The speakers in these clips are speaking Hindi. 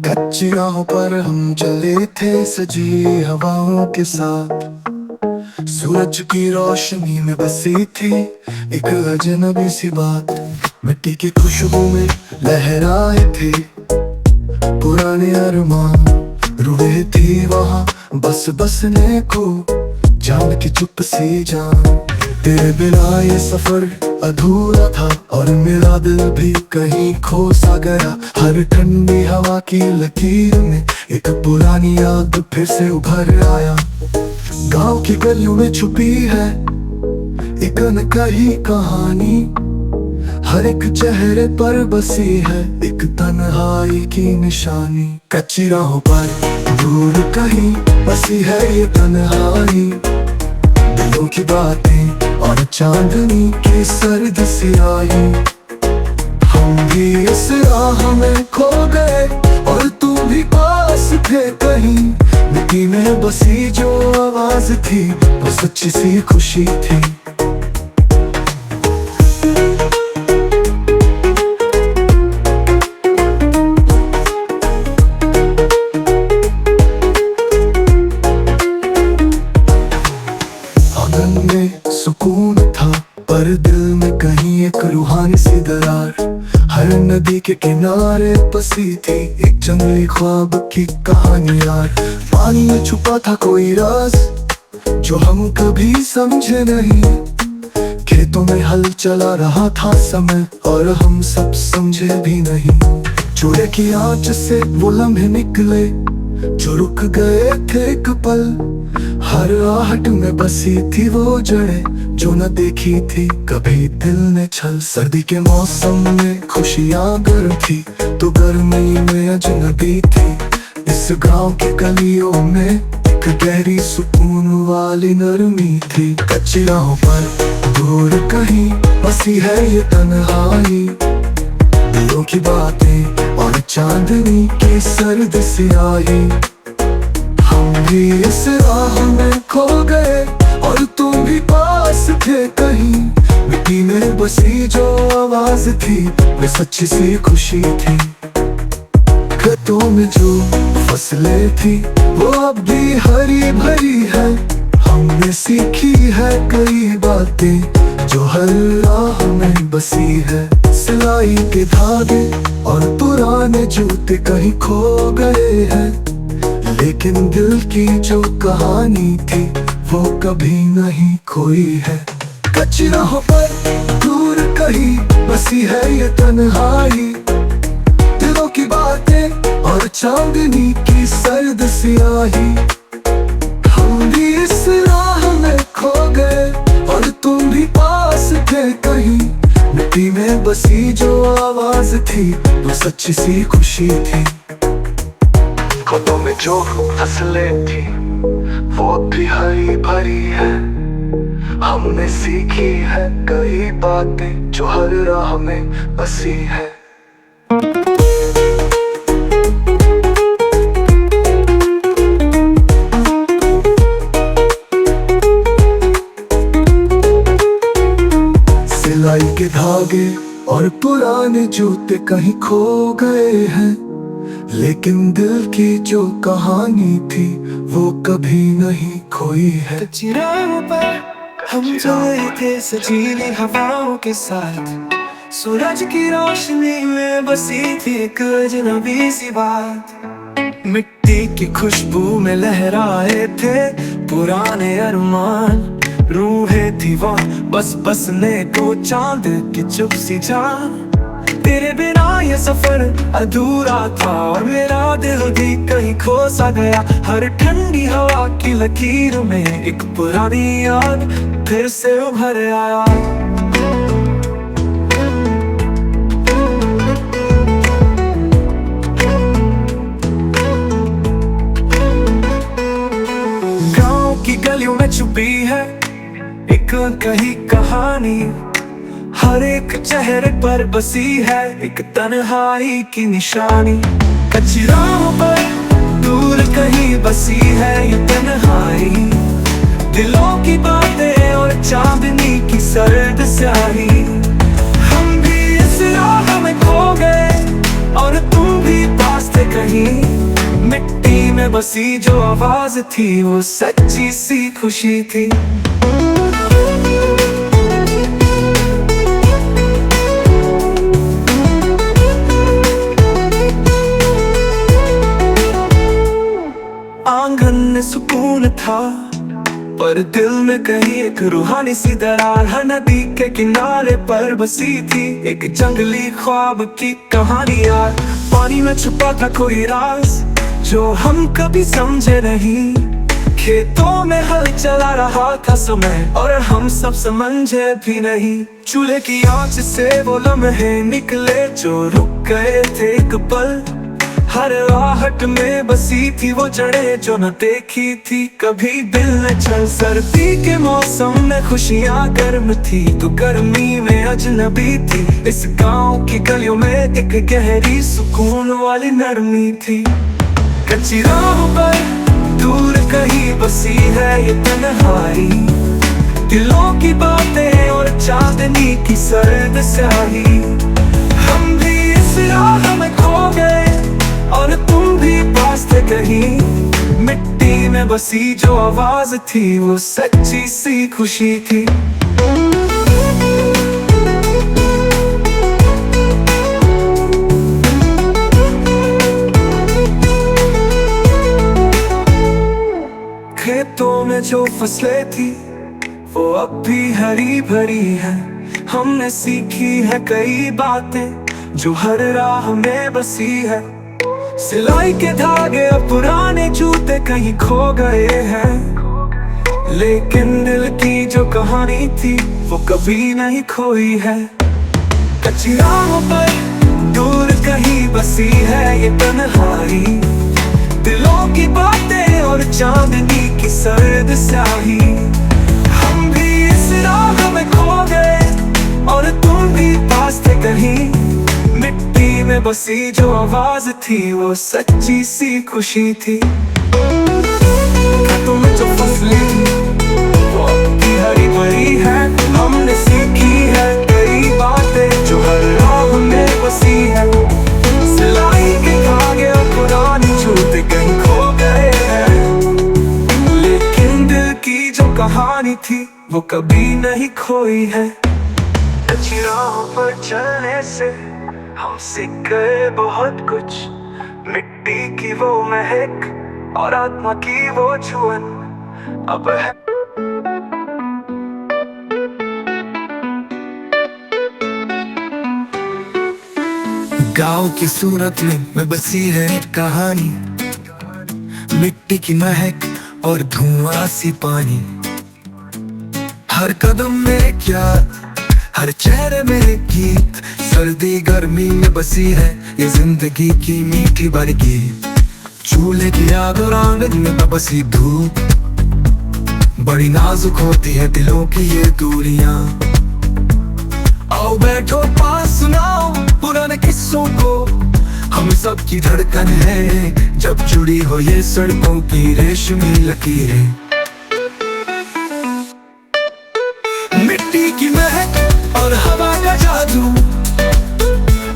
कच्ची राहों पर हम चले थे सजी हवाओं के साथ। सूरज की रोशनी में बसी थी एक अजनबी सी बात। मिट्टी की खुशबू में लहराए थे पुराने अरमान। रूहें थी वहाँ बस बसने को, जान की चुप सी जान। तेरे बिना ये सफर अधूरा था और मेरा दिल भी कहीं खो सा गया। हर ठंडी हवा की लकीर में एक पुरानी याद फिर से उभर आया। गांव की गलियों में छुपी है एक अनकही कहानी। हर एक चेहरे पर बसी है एक तन्हाई की निशानी। कच्ची राहों पर दूर कहीं बसी है ये तन्हाई। दिलों की बातें और चांदनी की सर्द सियाही। हम भी इस राह में खो गए और तुम भी पास थे कहीं। मिट्टी में बसी जो आवाज थी वो सच्ची सी खुशी थी। आंगन में सुकून था पर दिल में कहीं एक रूहानी सी दरार। हर नदी के किनारे बसी थी एक जंगली ख्वाब की कहानी यार। पानी में छुपा था कोई राज जो हम कभी समझे नहीं। खेतों में हल चला रहा था समय और हम सब समझे भी नहीं। चूल्हे की आंच से वो लम्हे निकले जो रुक गए थे एक पल। हर आहट में बसी थी वो जड़ें जो न देखी थी कभी दिल ने छल। सर्दी के मौसम में खुशियाँ गर्म थी तो गर्मी में अजनबी थी। इस गांव की गलियों में एक गहरी सुकून वाली नरमी थी। कच्ची राहों पर दूर कहीं बसी है ये तन्हाई। दिलों की बातें और चांदनी की सर्द सियाही। हम भी इस राह में खो गए और तुम भी पास थे कहीं। मिट्टी में बसी जो आवाज थी वो सच्ची सी खुशी थी। खेतों में जो फसलें थी वो अब भी हरी भरी है। हमने सीखी है कई बातें जो हर राह में बसी है। सिलाई के धागे और पुराने जूते कहीं खो गए हैं, लेकिन दिल की जो कहानी थी वो कभी नहीं खोई है। कच्ची राहों पर दूर कहीं बसी है ये तन्हाई। दिलों की बातें और चांदनी की सर्द सियाही। हम भी इस राह में खो गए और तुम भी पास थे कहीं। मिट्टी में बसी जो आवाज थी वो सच्ची सी खुशी थी। खेतों में जो फसलें थी वो भी हरी भरी है। हमने सीखी है कई बातें जो हर राह में बसी है। सिलाई के धागे और पुराने जूते कहीं खो गए हैं, लेकिन दिल की जो कहानी थी वो कभी नहीं खोई है। कच्ची राहों पर हम चले थे सजीली हवाओं के साथ। सूरज की रोशनी में बसी थी एक अजनबी सी बात। मिट्टी की खुशबू में लहराए थे पुराने अरमान। रूहें थी वहाँ बस बसने को, चांद की चुप सी जान। तेरे बिना ये सफर अधूरा था और मेरा दिल भी कहीं खो सा गया। हर ठंडी हवा की लकीर में एक पुरानी याद फिर से उभर आया। गांव की गलियों में छुपी है एक कही कहानी। हर एक चेहरे पर बसी है एक तन्हाई की निशानी। कच्ची राहों पर दूर कहीं बसी है ये तन्हाई। दिलों की बातें और और चांदनी की सर्द स्याही। हम भी इस राह में खो गए और तुम भी पास थे कहीं। मिट्टी में बसी जो आवाज थी वो सच्ची सी खुशी थी। आंगन में सुकून था पर दिल में कहीं एक रूहानी सी दरार। हर नदी के किनारे पर बसी थी एक जंगली ख्वाब की कहानी यार। पानी में छुपा था कोई राज जो हम कभी समझे नहीं। खेतों में हल चला रहा था समय और हम सब समझे भी नहीं। चूल्हे की आंच से वो लम्हे निकले जो रुक गए थे एक पल। हर आहट में बसी थी वो जड़ें जो न देखी थी कभी दिल ने चल। सर्दी के मौसम में खुशियाँ गर्म थी तो गर्मी में अजनबी थी। इस गांव की गलियों में एक गहरी सुकून वाली नरमी थी। कच्ची राहों पर दूर कहीं बसी है ये तन्हाई। दिलों की बातें और चांदनी की सर्द स्याही। हम भी इस राह में खो गए और तुम भी पास थे कहीं। मिट्टी में बसी जो आवाज थी वो सच्ची सी खुशी थी। खेतों में जो फसलें थी वो अब भी हरी भरी है। हमने सीखी है कई बातें जो हर राह में बसी है। सिलाई के धागे अब पुराने जूते कहीं खो गए हैं, लेकिन दिल की जो कहानी थी वो कभी नहीं खोई है। कच्ची राहों पर दूर कहीं बसी है ये तन्हाई। दिलों की बातें और चांदनी की सर्द स्याही। हम भी इस राह में खो गए और तुम भी पास थे कहीं। मिट्टी में बसी जो आवाज थी वो सच्ची सी खुशी थी। खेतों में जो फसलें थी वो अब भी हरी भरी है। हमने सीखी है कई बातें जो हर राह में बसी है। सिलाई के धागे और पुरानी जूते कहीं खो गए हैं, लेकिन दिल की जो कहानी थी वो कभी नहीं खोई है। अच्छी राहों पर चलने से हम सीख गए बहुत कुछ। मिट्टी की वो महक और आत्मा की वो छुअन अब है। गांव की सूरत में बसी है एक कहानी। मिट्टी की महक और धुआं सी पानी। हर कदम में एक याद, हर चेहरे में एक गीत। सर्दी गर्मी में बसी है ये जिंदगी की मीठी बारीकी। चूल्हे की आग और आंगन में बसी धूप, बड़ी नाजुक होती है दिलों की ये दूरियां। आओ बैठो पास सुनाओ पुराने किस्सों को। हम सब की धड़कन है जब जुड़ी हो ये सड़कों की रेशमी लकीरें। मिट्टी की महक और हवा का जादू,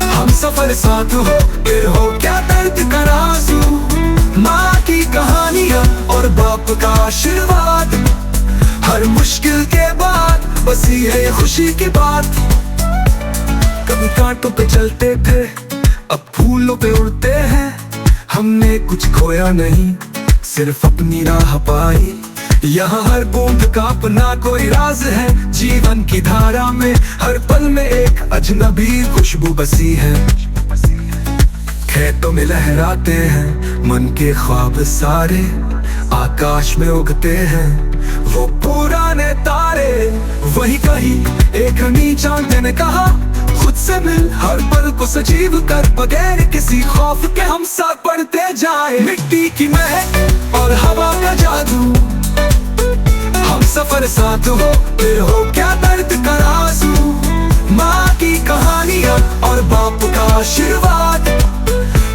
हम सफर साथ हो फिर हो क्या दर्द का राज़ू। माँ की कहानियाँ और बाप का आशीर्वाद, हर मुश्किल के बाद बसी है ये खुशी की बात। कभी कांटों पे चलते थे अब फूलों पे उड़ते हैं। हमने कुछ खोया नहीं सिर्फ अपनी राह पाई। यहाँ हर बूंद का अपना कोई राज है। जीवन की धारा में हर पल में एक अजनबी खुशबू बसी है। खेतों में लहराते हैं मन के ख्वाब सारे। आकाश में उगते हैं वो पुराने तारे। वही कहीं एक चांद ने कहा खुद से मिल, हर पल को सजीव कर बगैर किसी खौफ के हम साथ बढ़ते जाए। मिट्टी की महक और हवा का जादू, हम सफर साथ हो फिर हो क्या दर्द का राज़ू। माँ की कहानियाँ और बाप का आशीर्वाद,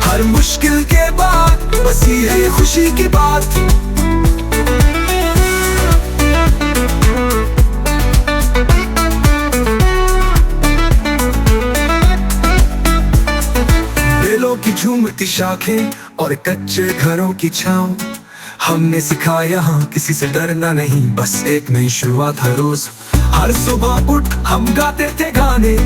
हर मुश्किल के बाद बसी है ये खुशी की बात। कीमती शाखें और कच्चे घरों की छाँव। हमने सिखाया यहाँ किसी से डरना नहीं, बस एक नई शुरुआत हर रोज। हर सुबह उठ हम गाते थे गाने,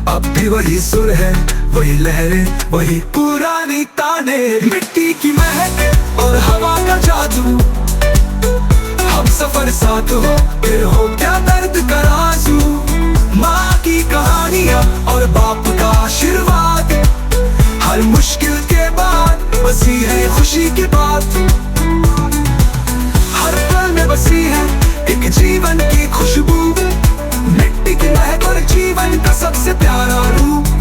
अब भी वही सुर है, वही लहरें, वही पुरानी ताने। मिट्टी की महक और हवा का जादू, हम सफर साथ हो फिर हो क्या दर्द का आंसू। माँ की कहानियाँ और बाप का आशीर्वाद, हर मुश्किल के बाद बसी है खुशी की बात। हर पल में बसी है एक जीवन की खुशबू, मिट्टी की महक और जीवन का सबसे प्यारा रूप।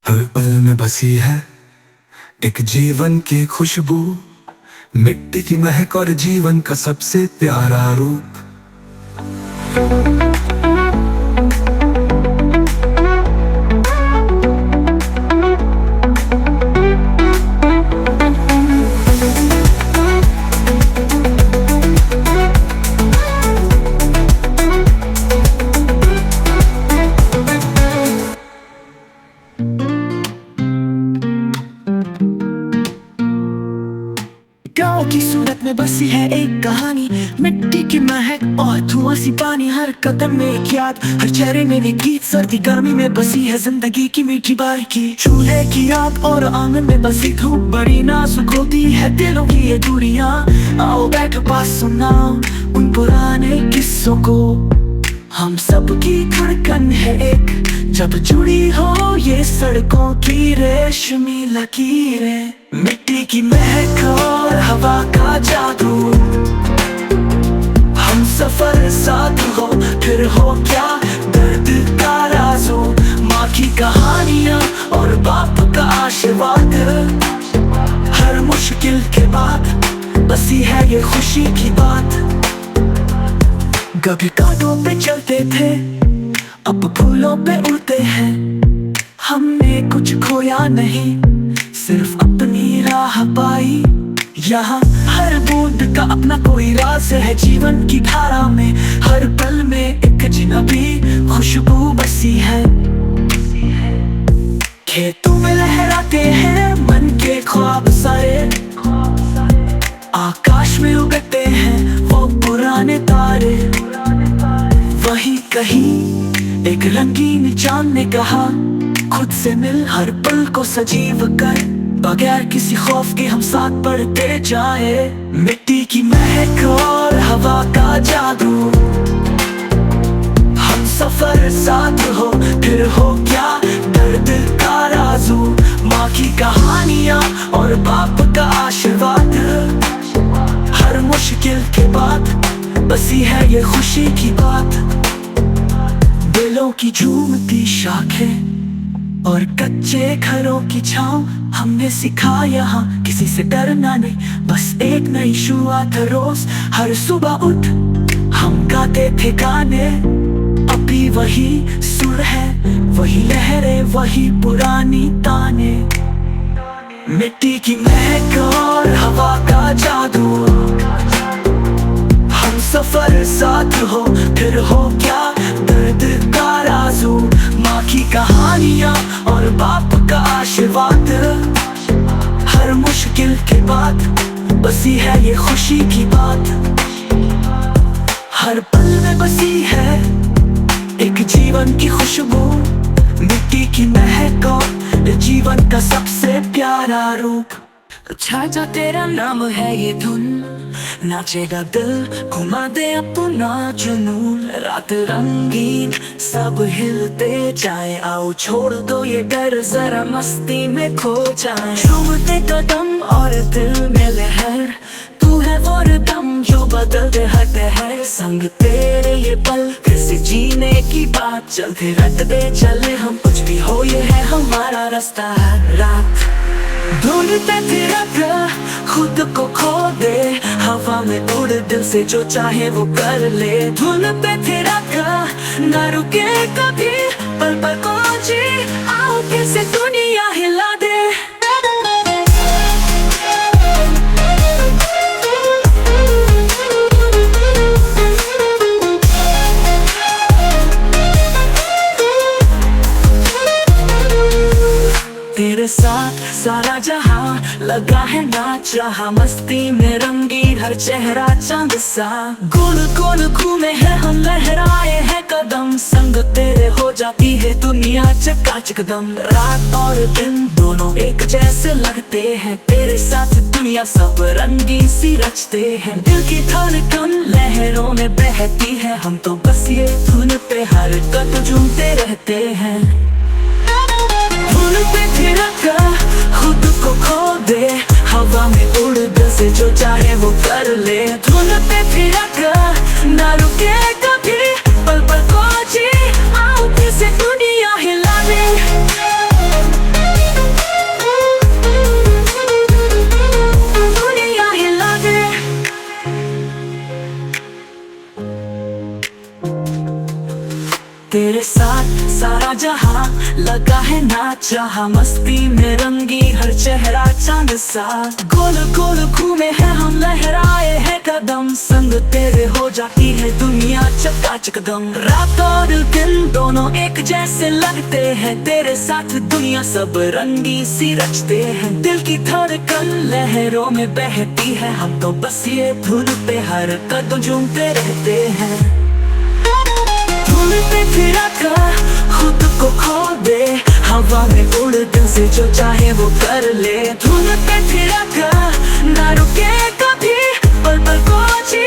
हर पल में बसी है एक जीवन की खुशबू, मिट्टी की महक और जीवन का सबसे प्यारा रूप। गाँव की सूरत में बसी है एक कहानी, मिट्टी की महक और धुआं सी पानी। हर कदम में एक याद, हर चेहरे में एक गीत। सर्दी गर्मी में बसी है जिंदगी की मीठी बारीकी। चूल्हे की आग और आंगन में बसी धूप, बड़ी नाजुक होती है दिलों की ये दूरियां। आओ बैठो पास सुनाओ उन पुराने किस्सों को, हम सबकी धड़कन है एक, जब जुड़ी हो ये सड़कों की रेशमी लकीरें। मिट्टी की महक और हवा का जादू, हम सफर साथ हो फिर हो क्या दर्द का राजू। माँ की कहानियाँ और बाप का आशीर्वाद, हर मुश्किल के बाद बसी है ये खुशी की बात। कभी कांटों पे चलते थे, अब फूलों पे उड़ते हैं। हमने कुछ खोया नहीं, सिर्फ अपनी राह पाई। यहाँ हर बूंद का अपना कोई राज है, जीवन की धारा में हर पल में एक अजनबी खुशबू बसी है। खेतों में लहराते हैं मन के ख्वाब सारे, आकाश में उगते हैं वो पुराने तारे। वही कहीं एक रंगीन चांद ने कहा, खुद से मिल हर पल को सजीव कर, बगैर किसी खौफ के हम साथ बढ़ते जाए। मिट्टी की महक और हवा का जादू, हम सफर साथ हो फिर हो क्या दर्द का राजू। माँ की कहानियाँ और बाप का आशीर्वाद, हर मुश्किल के बाद बसी है ये खुशी की बात। दिलों की झूमती शाखें और कच्चे घरों की छाँव, हमने सिखा यहाँ किसी से डरना नहीं, बस एक नई शुरुआत हर रोज। हर सुबह उठ हम गाते थे गाने, अभी वही सुर है, वही लहरें, वही पुरानी ताने। मिट्टी की महक और हवा का जादू, हम सफर साथ हो फिर हो क्या दर्द का राजू। माँ की कहानियाँ और बाप का आशीर्वाद, हर मुश्किल के बाद बसी है ये खुशी की बात। हर पल में बसी है एक जीवन की खुशबू, मिट्टी की महक और जीवन का सबसे प्यारा रूप। छाजा तेरा नाम है ये धुन, नाचेगा दिल घुमा दे अपना जुनून। रात रंगीन सब हिलते जाए, आओ छोड़ दो ये डर जरा मस्ती में खो जाए। झूमते कदम और दिल में लहर, तू है वो रिदम जो बदलते हर है। संग तेरे ये पल किसी जीने की बात, चलते रहते चले हम, कुछ भी हो ये है हमारा रास्ता। रात ढूंढते फिर खुद को खो दे, हवा में उड़ दिल से जो चाहे वो कर ले। ढूंढते फिर ना रुके कभी, पल पल को जी, आओ फिर से दुनिया हिला दे। तेरे साथ सारा जहां लगा है नाच रहा, मस्ती में रंगी हर चेहरा चांद सा। गोल गोल घूमे हैं हम, लहराए हैं कदम, संग तेरे हो जाती है दुनिया चकाचकदम। रात और दिन दोनों एक जैसे लगते हैं, तेरे साथ दुनिया सब रंगी सी रचते हैं। दिल की धड़कन लहरों में बहती है, हम तो बस ये धुन पे हर कद झूमते रहते हैं। ढूंढते फिर खुद को खो दे, हवा में उड़ दिल से जो चाहे वो कर ले। ढूंढते फिर ना रुके कभी, पल पल को जी, आओ फिर से दुनिया हिला दे। दुनिया हिला दे। तेरे साथ सारा जहां लगा है नाच रहा, मस्ती में रंगी हर चेहरा चांद सा। गोल गोल घूमे हैं हम, लहराए हैं कदम, संग तेरे हो जाती है दुनिया चकाचकदम। रात और दिन दोनों एक जैसे लगते हैं, तेरे साथ दुनिया सब रंगी सी रचते हैं। दिल की धड़कन लहरों में बहती है, हम तो बस ये धुन पे हर कदम झूमते रहते हैं। ढूंढते फिर खुद को खो दे, हवा में उड़ दिल से जो चाहे वो कर ले। ढूंढते फिर ना रुके कभी, पल पल को जी,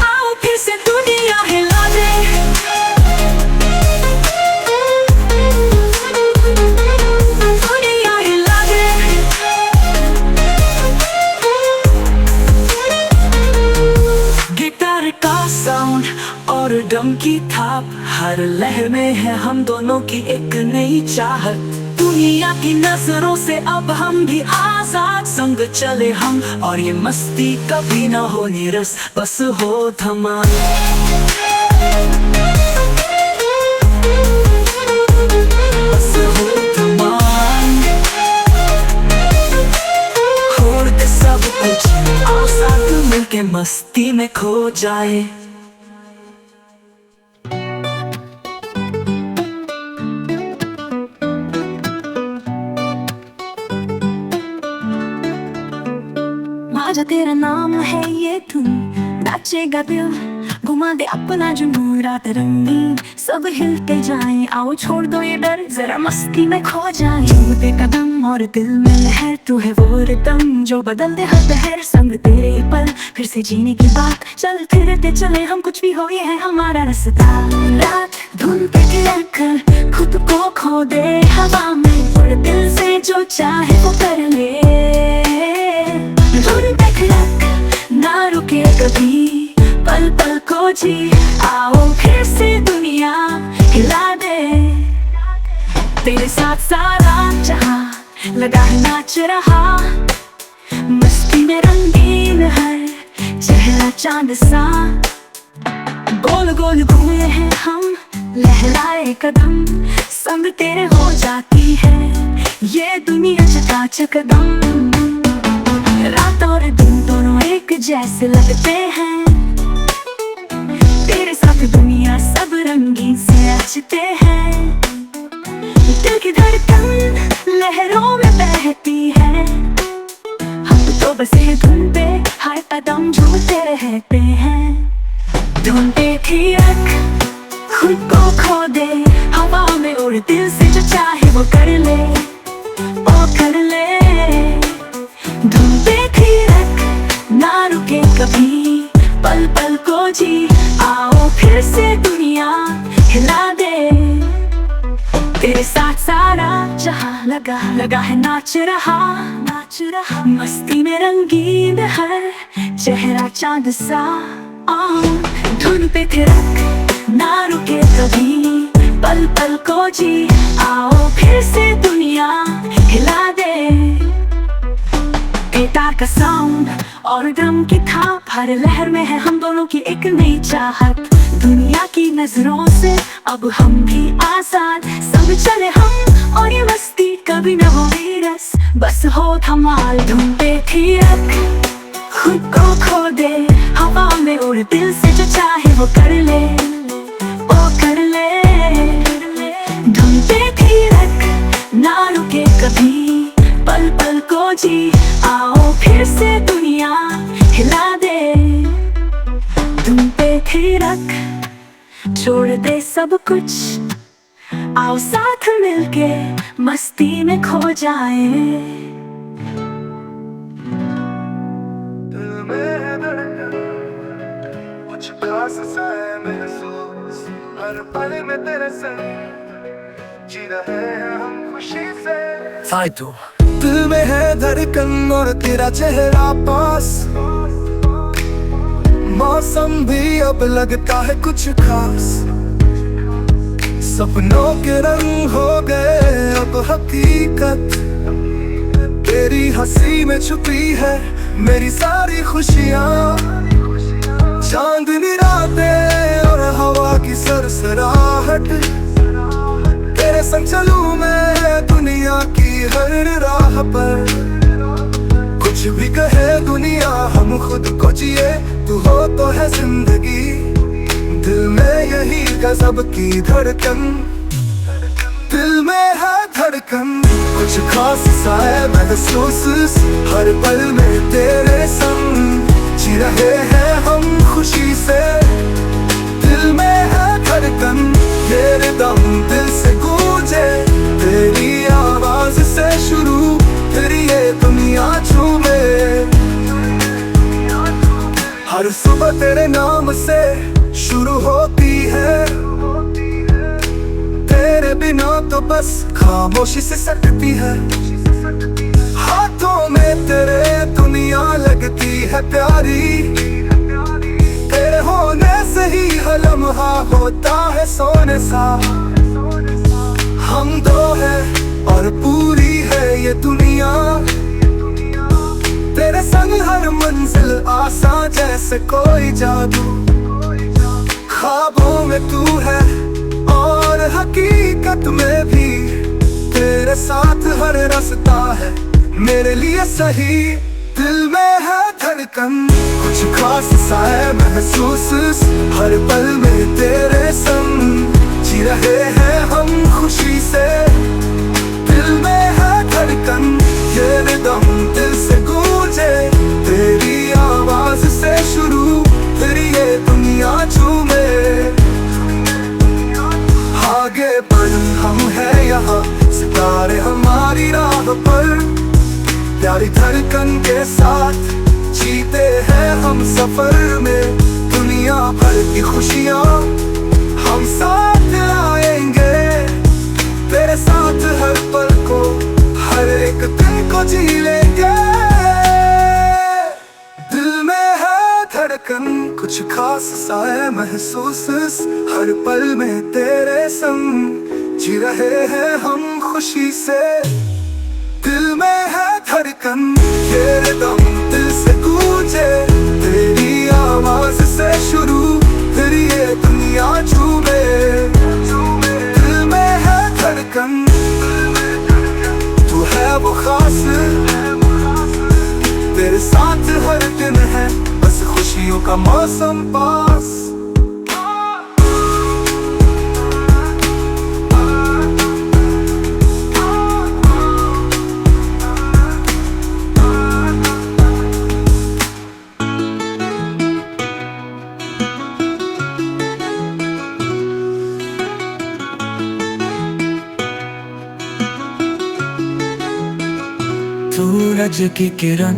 आओ फिर से दुनिया हिला दे। दुनिया हिला दे। गिटार का साउंड और ड्रम की थाप, हर लहर में है हम दोनों की एक नई चाहत। दुनिया की नजरों से अब हम भी आजाद, संग चले हम और ये मस्ती कभी ना हो नीरस, बस हो धमाल। बस हो धमाल। छोड़ दे सब कुछ, आओ साथ मिलके मस्ती में खो जाए। आजा तेरा नाम है ये धुन, नाचेगा दिल, घुमा दे अपना जुनून। रात रंगीन सब हिलते जाएं, आओ छोड़ दो ये डर, जरा मस्ती में खो जाएं। झूमते कदम और दिल में लहर, तू है वो रिदम जो बदल दे हर पहर। संग तेरे पल फिर से जीने की बात, चल फिरते चले हम, कुछ भी हो ये है हमारा रास्ता। रात धुन पे थिरक कर खुद को खो दे, हवा में उड़ दिल से जो चाहे वो कर ले। ना रुके कभी, पल पल को जी, आओ फिर से दुनिया हिला दे। तेरे साथ सारा जहां लगा है नाच रहा, मस्ती में रंगीन हर चेहरा चांद सा। गोल गोल घूमे हैं हम, लहराए कदम, संग तेरे हो जाती है ये दुनिया चकाचकदम। रात और दिन दोनों एक जैसे लगते हैं, तेरे साथ दुनिया सब रंगीन से रचते हैं। दिल की धड़कन लहरों में बहती है, हम तो बस ये धुन पे हर कदम झूमते रहते हैं। ढूंढते थिरक खुद को खो दे, हवा में उड़ दिल से जो चाहे वो कर ले, वो कर ले। ढूंढते थिरक ना रुके कभी, पल पल को जी, आओ फिर से दुनिया हिला दे। तेरे साथ सारा जहां लगा है नाच रहा, मस्ती में रंगीन हर चेहरा चांद सा। धुन पे थिरक ना रुके कभी, को जी, आओ फिर से दुनिया हिला दे। गिटार का साउंड और ड्रम की थाप, हर लहर में है हम दोनों की एक नई चाहत। दुनिया की नजरों से अब हम भी आजाद, संग चले हम और ये मस्ती कभी न हो नीरस, बस हो धमाल ढूंढते थिरक। खुद को खो दे हवा में उड़, दिल से जो चाहे वो कर ले, वो कर ले। ढूंढते थिरक ना रुके कभी, पल पल को जी, आओ फिर से दुनिया हिला दे। ढूंढते थिरक छोड़ दे सब कुछ, आओ साथ मिलके मस्ती में खो जाए। दिल में है धड़कन, कुछ खास सा है महसूस, हर पल में तेरे संग जी रहे हैं हम खुशी से। फाइटो दिल में है धड़कन और तेरा चेहरा पास, मौसम भी अब लगता है कुछ खास। सपनों के रंग हो गए अब हकीकत, तेरी हंसी में छुपी है मेरी सारी खुशियाँ। चांदनी रातें और हवा की सरसराहट, तेरे संग चलूं मैं दुनिया की हर राह पर। कुछ भी कहे दुनिया हम खुद को जिए, तू हो तो है जिंदगी। दिल में यही गजब की धड़कन, दिल में है धड़कन, कुछ खास सा है महसूस, हर पल में तेरे संग जी रहे हैं हम खुशी से। दिल में है धड़कन, ये रिदम दिल से गूंजे, तेरी आवाज से शुरू फिर ये दुनिया झूमे। हर सुबह तेरे नाम से शुरू होती है, तेरे बिना तो बस खामोशी से सकती है। हाथों में तेरे दुनिया लगती है प्यारी, तेरे होने से ही हर लम्हा होता है सोने सा। हम दो हैं और पूरी है ये दुनिया, तेरे संग हर मंजिल आसान जैसे कोई जादू। ख्वाबों में तू है और हकीकत में भी, तेरे साथ हर रास्ता है मेरे लिए सही। दिल में है धड़कन, कुछ खास सा है महसूस, हर पल में तेरे संग जी रहे हैं हम खुशी से। दिल में है धड़कन, ये रिदम दिल से गूंजे, तेरी आवाज से शुरू फिर ये दुनिया झूमे। आगे बढ़ हम हैं यहाँ, सितारे हमारी राह पर, प्यारी धड़कन के साथ जीते हैं हम सफर में। दुनिया भर की खुशियाँ हम साथ आएंगे, तेरे साथ हर पल को, हर एक दिन को जी लेंगे। दिल में है धड़कन, कुछ खास सा है महसूस, हर पल में तेरे संग जी रहे हैं हम खुशी से। दिल में है धड़कन, ये रिदम दिल से गूंजे, तेरी आवाज से शुरू फिर ये दुनिया झूमे। दिल में है धड़कन, तू है वो खास, तेरे साथ हर दिन है बस खुशियों का मौसम पास। सूरज की किरण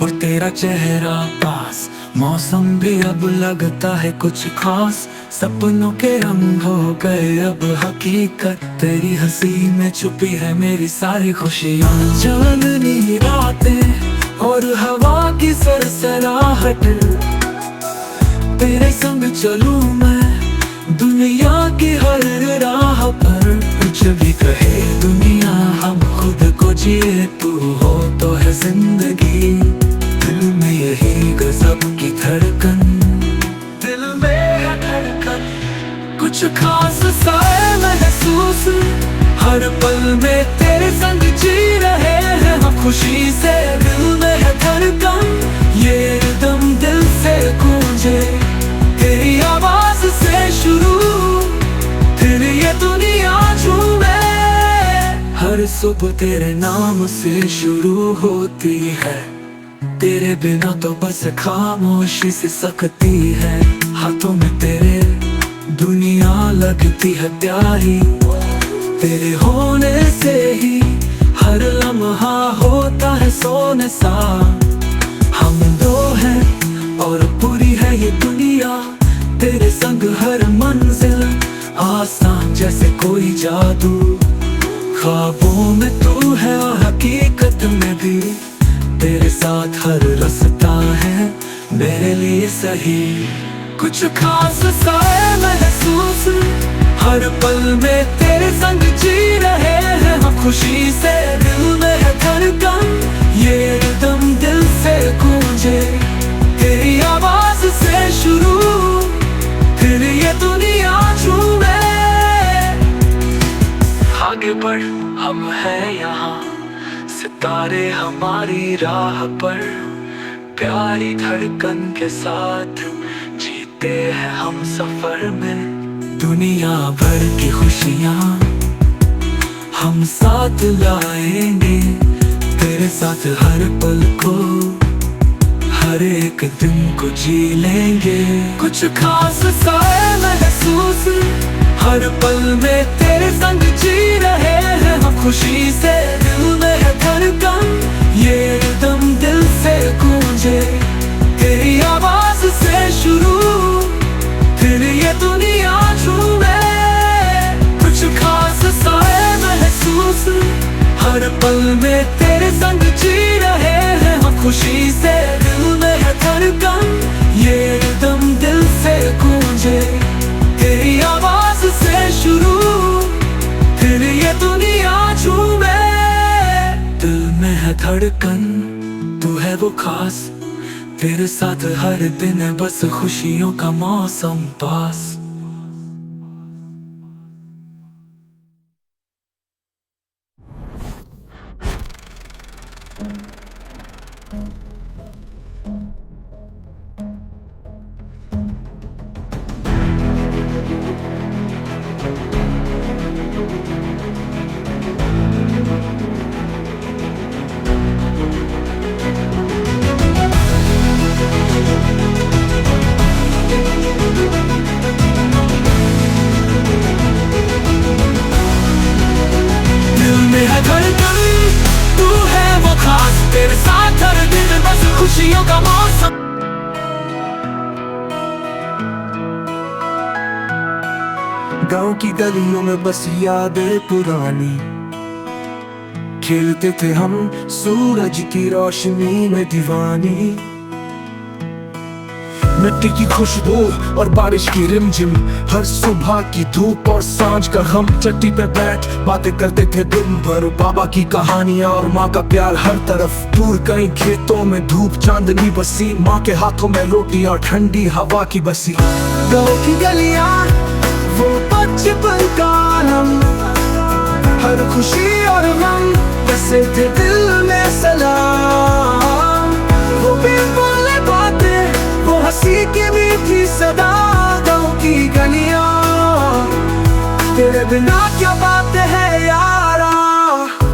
और तेरा चेहरा पास, मौसम भी अब लगता है कुछ खास। सपनों के रंग हो गए अब हकीकत, तेरी हंसी में छुपी है मेरी सारी खुशियाँ। चांदनी रातें और हवा की सरसराहट, तेरे संग चलूं मैं दुनिया की हर राह पर। जिंदगी, दिल में यही गजब की धड़कन, दिल में है धड़कन। कुछ खास सा है महसूस, हर पल में तेरे संग जी रहे हैं हम खुशी से। दिल में है धड़कन, ये दम दिल से गूंजे, तेरी आवाज से शुरू फिर ये दुनिया झूमे। हर सुबह तेरे नाम से शुरू होती है, तेरे बिना तो बस खामोशी से सकती है। हाथों में तेरे दुनिया लगती है प्यारी, तेरे होने से ही हर लम्हा होता है सोने सा। हम दो हैं और पूरी है ये दुनिया, तेरे संग हर मंजिल आसान जैसे कोई जादू। ख्वाबों में तू है और हकीकत में भी, तेरे साथ हर रास्ता है मेरे लिए सही। कुछ खास सा है महसूस, हर पल में तेरे संग जी रहे हैं हम खुशी से। दिल में है धड़कन, ये दम दिल से गूंजे, तेरी आवाज से शुरू फिर ये दुनिया झूमे। आगे बढ़ हम हैं यहाँ, सितारे हमारी राह पर, प्यारी धड़कन के साथ जीते हैं हम सफर में। दुनिया भर की खुशियाँ हम साथ लाएंगे, तेरे साथ हर पल को हर एक दिन को जी लेंगे। कुछ खास सा है महसूस, हर पल में तेरे संग जी रहे हैं हम खुशी से। दिल में है धड़कन, ये दम दिल से गूंजे, तेरी आवाज से शुरू फिर ये दुनिया झूमे। कुछ खास सा है महसूस, हर पल में तेरे संग जी रहे हैं हम खुशी से। दिल में है धड़कन, ये दम दिल से गूंजे, तेरी आवाज से शुरू फिर ये दुनिया झूमे। दिल में है धड़कन, तू है वो खास, तेरे साथ हर दिन है बस खुशियों का मौसम पास। तेरे साथ हर दिन बस खुशियों का मौसम। गांव की गलियों में बस यादें पुरानी, खेलते थे हम सूरज की रोशनी में दीवानी। मिट्टी की खुशबू और बारिश की रिमझिम, हर सुबह की धूप और सांझ का हम चट्टी पे बैठ बातें करते थे दिन भर। बाबा की कहानियां और माँ का प्यार हर तरफ, दूर कहीं खेतों में धूप चांदनी बसी, माँ के हाथों में रोटी और ठंडी हवा की बसी। गाँव की गलियां वो बचपन का आलम, हर खुशी और गम बसे थे दिल में सलाम। वो बेबोले बातें, वो हंसी की मीठी सदा, गाँव की गलियां तेरे बिना क्या बात है यारा।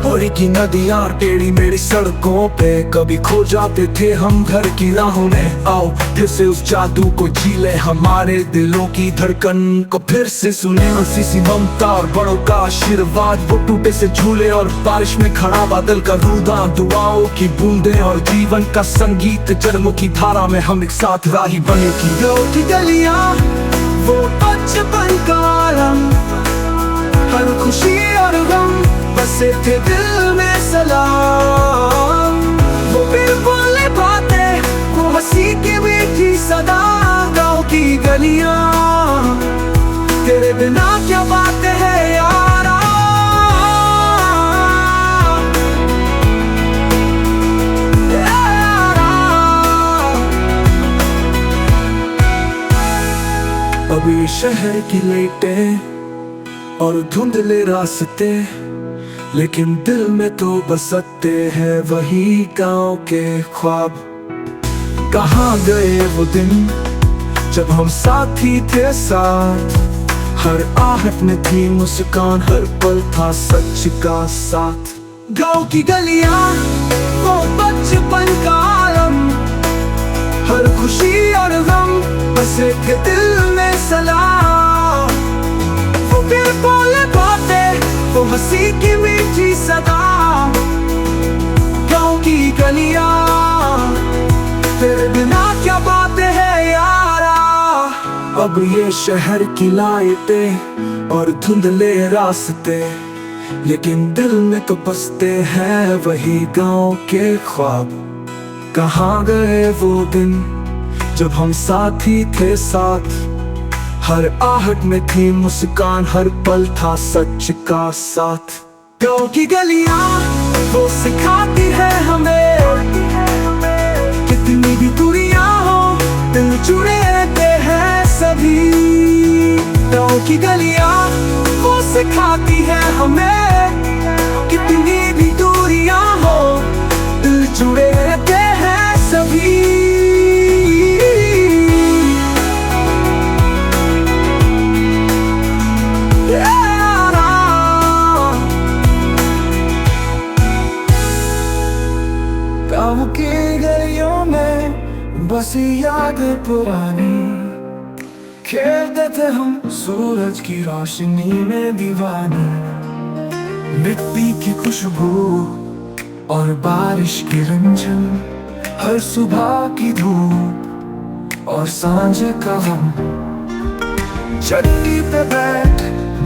होली की नदियां टेढ़ी मेरी सड़कों पे, कभी खो जाते थे हम घर की राहों में। आओ फिर से उस जादू को जी ले, हमारे दिलों की धड़कन को फिर से सुने। हंसी सी ममता और बड़ों का आशीर्वाद, वो टूटे से झूले और बारिश में खड़ा बादल का रूदा। दुआओं की बूंदें और जीवन का संगीत, जन्मों की धारा में हम एक साथ राही बने की। गाँव की गलियां वो बचपन का आलम, हर खुशी और गम बसे थे दिल में सलाम। वो बेबोले बातें, वो हंसी की मीठी सदा, गाँव की गलियां तेरे बिना क्या बात है यारा। अब ये शहर की लाइटें और धुंधले रास्ते, लेकिन दिल में तो बसते हैं वही गांव के ख्वाब। कहाँ गए वो दिन जब हम साथी थे साथ, हर आहट में थी मुस्कान, हर पल था सच का साथ। गांव की गलियां, वो बचपन का आलम, हर खुशी और गम बसे थे दिल में सलाम। वो बेबोले बातें, वो हंसी की मीठी सदा, गांव की गलियां, तेरे बिना क्या बातें है यारा। अब ये शहर की लाइटें और धुंधले रास्ते, लेकिन दिल में तो बसते हैं वही गांव के ख्वाब। कहाँ गए वो दिन जब हम साथी थे साथ, हर आहट में थी मुस्कान, हर पल था सच का साथ। गांव की गलियां वो सिखाती है हमें, कितनी भी दूरियां हो दिल जुड़े रहते हैं सभी। गांव की गलियां वो सिखाती है हमें, कितनी भी दूरियां हो दिल जुड़े रहते हैं सभी। गाँव की गलियों में बसी याद पुरानी, खेलते थे हम सूरज की रोशनी में दीवानी। मिट्टी की खुशबू और बारिश की रंजन, हर सुबह की धूप और सांझ का गम। चट्टी पे बैठ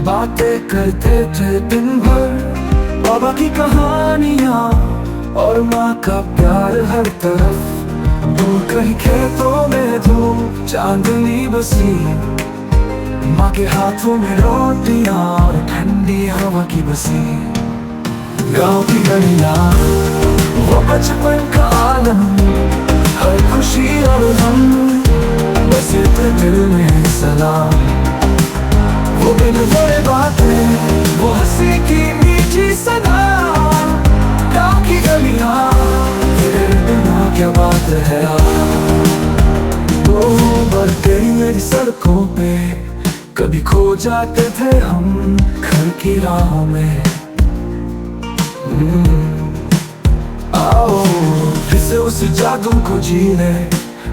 बातें करते थे दिन भर, बाबा की कहानियां और माँ का प्यार हर तरफ। दूर कहीं खेतों में धूप चांदनी बसी, माँ के हाथों में रोटियां और ठंडी हवा की बसी। गाँव की गलियां वो बचपन का आलम, हर खुशी और गम बसे थे दिल में सलाम। वो बिन बोले बातें, वो हंसी की मीठी सदा, गाँव की गलियां तेरे बिना क्या बात है। वो बढ़ते मेरी सड़कों पे कभी खो जाते थे हम घर की राहों में। आओ फिर से उस जादू को जी ले,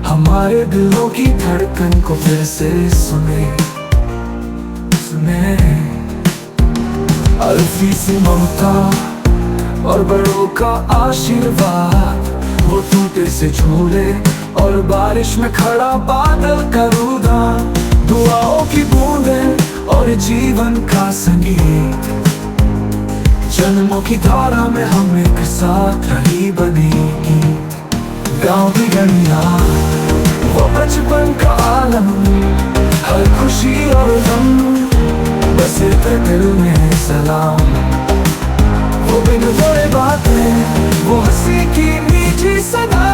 हमारे दिलों की धड़कन को फिर से सुने। अल्फी सी ममता और बड़ों का आशीर्वाद, वो टूटे से झूले और बारिश में खड़ा बादल का रूदान। दुआओं की बूंदें और जीवन का संगीत, जन्मों की धारा में हम एक साथ रही बनेगी। गाँव की गलियां वो बचपन का आलम, हर खुशी और गम बसे थे दिल में सलाम। वो बिन बोले बातें, वो हंसी की मीठी सदा,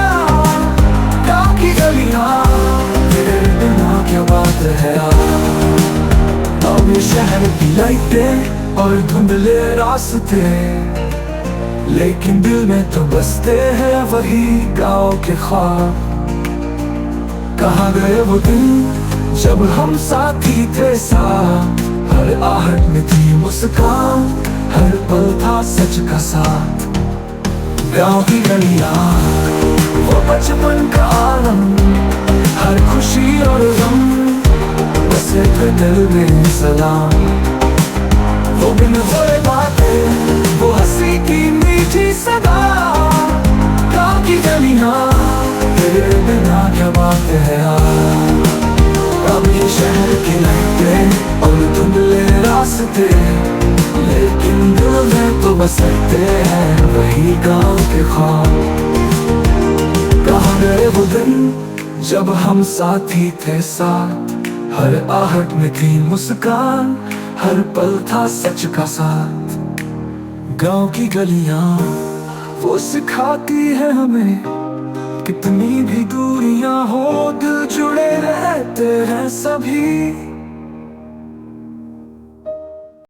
गाँव की गलियां तेरे बिना क्या बात है। अब ये शहर की लाइटें और धुंधले रास्ते, लेकिन दिल में तो बसते हैं वही गाँव के ख्वाब। कहाँ गए वो दिन जब हम साथी थे साथ, हर आहट में थी मुस्कान, हर पल था सच का साथ। गाँव की गलियां वो बचपन का आलम, हर खुशी और गम बसे थे दिल में सलाम। वो बिन बोले बातें, वो हंसी की मीठी सदा, गाँव की गलियां तेरे बिना क्या बात है। अब ये शहर की लाइटें और धुंधले रास्ते, लेकिन दिल में तो बसते हैं वही गाँव के ख्वाब। कहाँ गए वो दिन जब हम साथी थे साथ, हर आहट में थी मुस्कान, हर पल था सच का साथ। गाँव की गलियां वो सिखाती है हमें, कितनी भी दूरियां हो दिल जुड़े रहते हैं सभी।